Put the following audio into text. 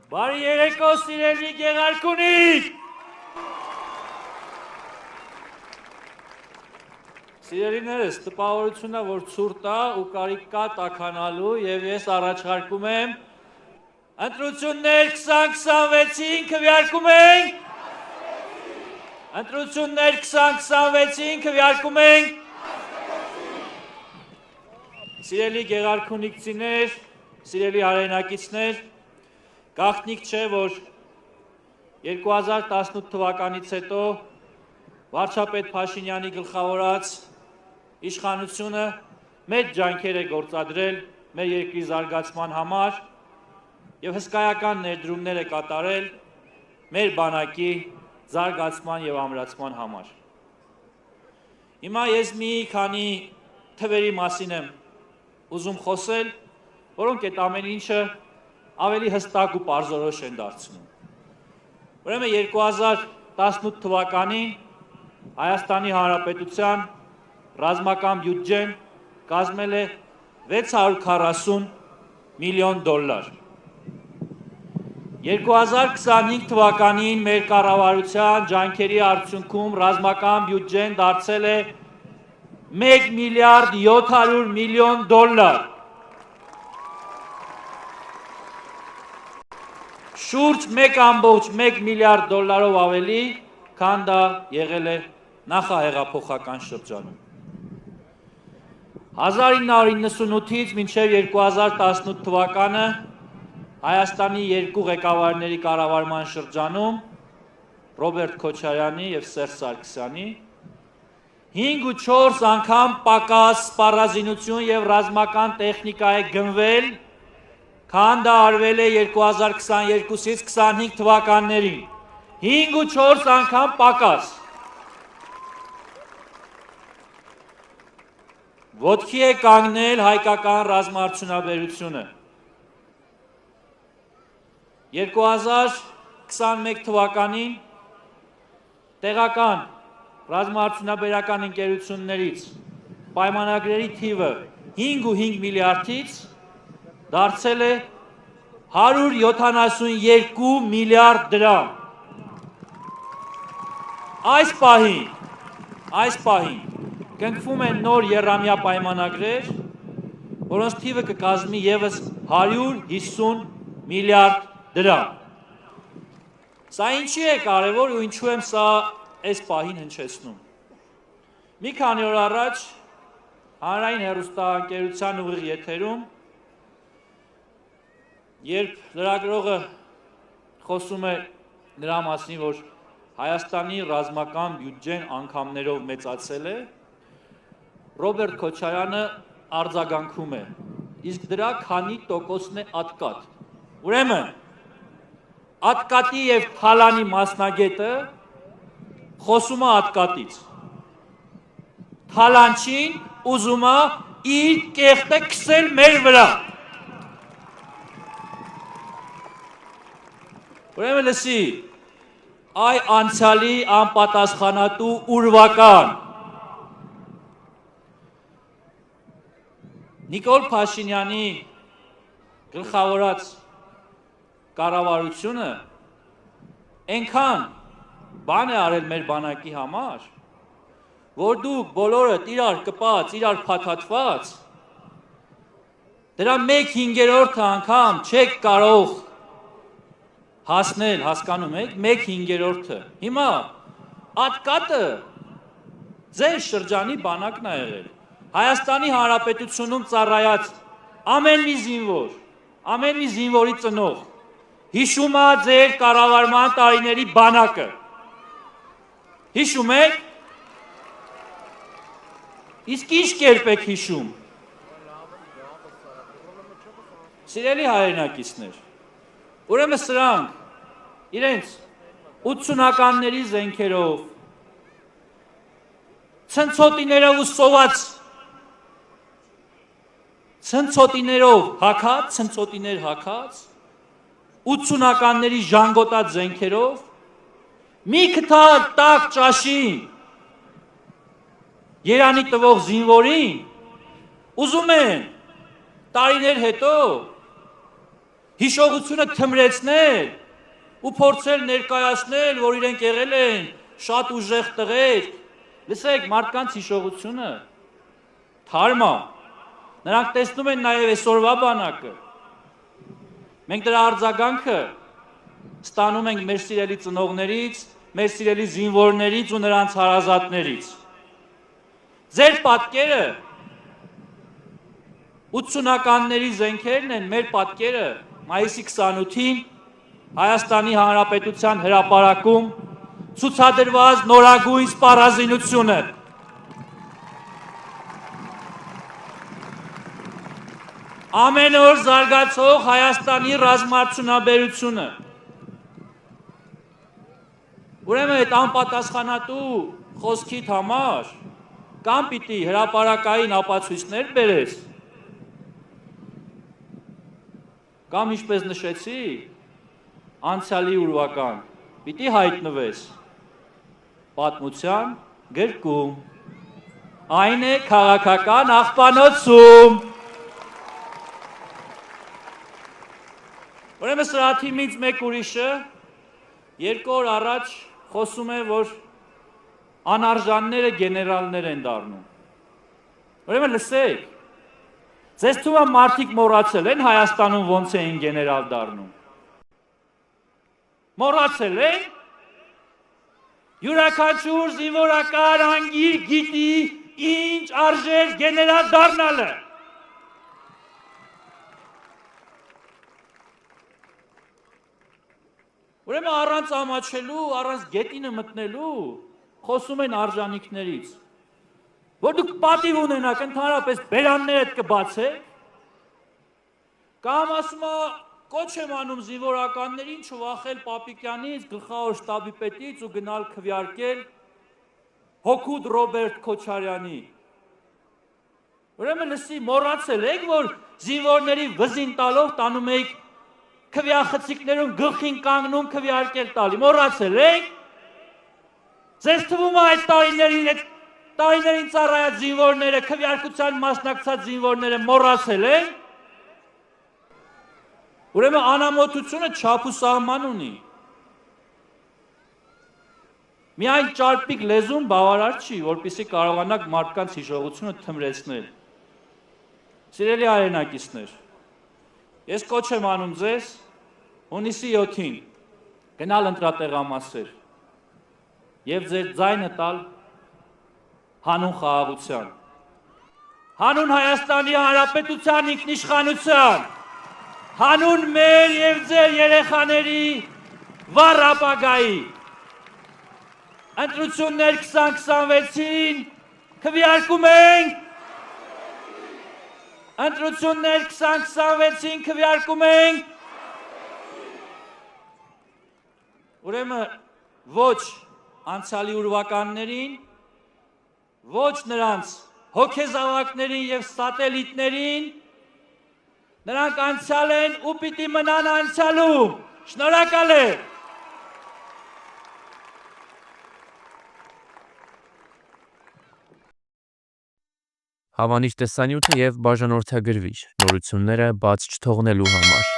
Բարի երեկո սիրելի գեղարքունիք։ Սիրելիներս, տպավորություն է, որ ցուրտ է ու կարիք կա տաքանալու եւ ես առաջարկում եմ ընտրություններ 2026-ին քվեարկում ենք։ Ընտրություններ 2026-ին քվեարկում ենք։ Սիրելի գեղարքունիքցիներ, սիրելի հայրենակիցներ, գաղտնիք չէ, որ 2018 թվականից հետո վարչապետ Փաշինյանի գլխավորած իշխանությունը մեծ ջանքեր է գործադրել մեր երկրի զարգացման համար եւ հսկայական ներդրումներ է կատարել մեր բանակի զարգացման եւ ամրացման համար։ Հիմա ես մի քանի թվերի մասին եմ ուզում խոսել, որոնք այդ ամեն ինչը ավելի հստակ ու պարզորոշ են դարձնում։ Ուրեմն 2018 թվականին Հայաստանի Հանրապետության ռազմական բյուջեն կազմել է 640 միլիոն դոլար։ 2025 թվականին մեր կառավարության ջանքերի արդյունքում ռազմական բյուջեն դարձել է 1 միլիարդ 700 միլիոն դոլար։ Շուրջ 1.1 միլիարդ դոլարով ավելի, քան դա եղել է նախահեղափոխական շրջանում։ 1998-ից մինչև 2018 թվականը Հայաստանի երկու ղեկավարների կառավարման շրջանում Ռոբերտ Քոչարյանի եւ Սերժ Սարգսյանի 5 ու 4 անգամ պակաս սպառազինություն եւ ռազմական տեխնիկա է գնվել, քան դա արվել է 2022-ից 25 թվականներին։ 5 ու 4 անգամ պակաս։ Ոտքի է կանգնել հայկական ռազմաարդյունաբերությունը։ 2021 թվականին տեղական ռազմաարդյունաբերական ընկերություններից պայմանագրերի թիվը 5.5 միլիարդից դարձել է 172 միլիարդ դրամ։ Այս պահին կնքվում են նոր եռամյա պայմանագրեր, որոնց թիվը կկազմի ևս 150 միլիարդ դրամ։ Սա ինչի է կարևոր ու ինչու եմ սա այս պահին հնչեցնում։ Մի քանի օր առաջ հանրային հեռուստաընկերության ուղիղ եթերում, երբ լրագրողը խոսում է նրա մասին, որ Հայաստանի ռազմական բյուջեն անգամներով մեծացել է, Ռոբերտ Քոչարյանը արձագանքում է, իսկ դրա քանի տոկոսն է ատկատ։ Ուրեմն, ատկատի եւ թալանի մասնագետը խոսում է ատկատից։ Թալանչին ուզում է իր կեղտը քսել մեր վրա։ Ուրեմն լսի, այ անցյալի անպատասխանատու ուրվական Նիկոլ Փաշինյանի գլխավորած կառավարությունը այնքան բան է արել մեր բանակի համար, որ դուք բոլորդ իրար կպած, իրար փաթաթված, դրա 1/5 անգամ չեք կարող հասնել, հասկանում եք, 1/5։ Հիմա ատկատը ձեր շրջանի բանակն է եղել։ Հայաստանի Հանրապետությունում ծառայած ամեն մի զինվորի ծնող հիշում է ձեր կառավարման տարիների բանակը։ Հիշում եք։ Իսկ ինչ կերպ եք հիշում։ Սիրելի հայրենակիցներ, ուրեմն սրանք իրենց 80-ականների զենքերով, ցնցոտիներով ու սոված ցնցոտիներով հագած 80-ականների ժանգոտած զենքերով մի քթար տաք ճաշին երանի տվող զինվորին ուզում են տարիներ հետո հիշողությունը թմրեցնել ու փորձել ներկայացնել, որ իրենք եղել են շատ ուժեղ տղեր։ Լսեք, մարդկանց հիշողությունը թարմ է։ Նրանք տեսնում են նաև այսօրվա բանակը։ Մենք դրա արձագանքը ստանում ենք մեր սիրելի ծնողներից, մեր սիրելի զինվորներից ու նրանց հարազատներից։ Ձեր պատկերը 80-ականների զենքերն են, մեր պատկերը մայիսի 28-ին Հայաստանի Հանրապետության հրապարակում ցուցադրված նորագույն սպառազինությունը։ Ամեն օր զարգացող Հայաստանի ռազմաարդյունաբերությունը։ Ուրեմն այդ անպատասխանատու խոսքիդ համար կամ պիտի հրապարակային ապացույցներ բերես, կամ ինչպես նշեցի, անցյալի ուրվական, պիտի հայտնվես պատմության գրկում, այն է քաղաքական աղբանոցում։ Ուրեմն սրա թիմից մեկ ուրիշը 2 օր առաջ խոսում է, որ անարժանները գեներալներ են դառնում։ Ուրեմն լսեք, ձեզ թվում է մարդիկ մոռացել են Հայաստանում ոնց էին գեներալ դառնում։ Մոռացել են։ Յուրաքանչյուր զինվորական անգիր գիտի ինչ արժեր գեներալ դառնալը։ Ուրեմն առանց ամաչելու, առանց գետինը մտնելու խոսում են արժանինքներից, որ դուք պատիվ ունենաք, ընդհանրապես բերաններդ կբացեք, կամ ասում է կոչ եմ անում զինվորականներին չվախել Պապիկյանից, գլխավոր շտաբի պետից ու գնալ քվեարկել հոգուտ Ռոբերտ Քոչարյանի։ Ուրեմն լսի, մոռացել եք, որ զինվորների վզին տալով տանում եք քվեախցիկներում գլխին կանգնում քվեարկել տալի, մոռացել եք։ Ձեզ թվում է այդ տարիներին ծառայած զինվորները, քվեարկության մասնակցած զինվորները մոռացել են։ Ուրեմն անամոթությունը չափ ու սահման ունի։ Միայն ճարպիկ լեզուն բավարար չի, որպեսզի կարողանաք մարդկանց հիշողությունը թմրեցնել։ Սիրելի հայրենակիցներ, ես կոչ եմ անում ձեզ հունիսի 7-ին գնալ ընտրատեղամասեր և ձեր ձայնը տալ հանուն խաղաղության, հանուն Հայաստանի Հանրապետության ինքնիշխանության, հանուն մեր և ձեր երեխաների վառ ապագայի։ Ընտրություններ 2026-ին քվեարկում ենք։ Ընտրություններ 2026-ին քվեարկում ենք։ Ուրեմն ոչ անցյալի ուրվականներին, ոչ նրանց հոգեզավակներին և սատելիտներին, նրանք անցյալ են ու պիտի մնան անցյալում։ Շնորհակալ եմ։ Հավանիչ տեսանյութը և բաժանորդագրվիչ նորությունները բաց չթողնելու համար։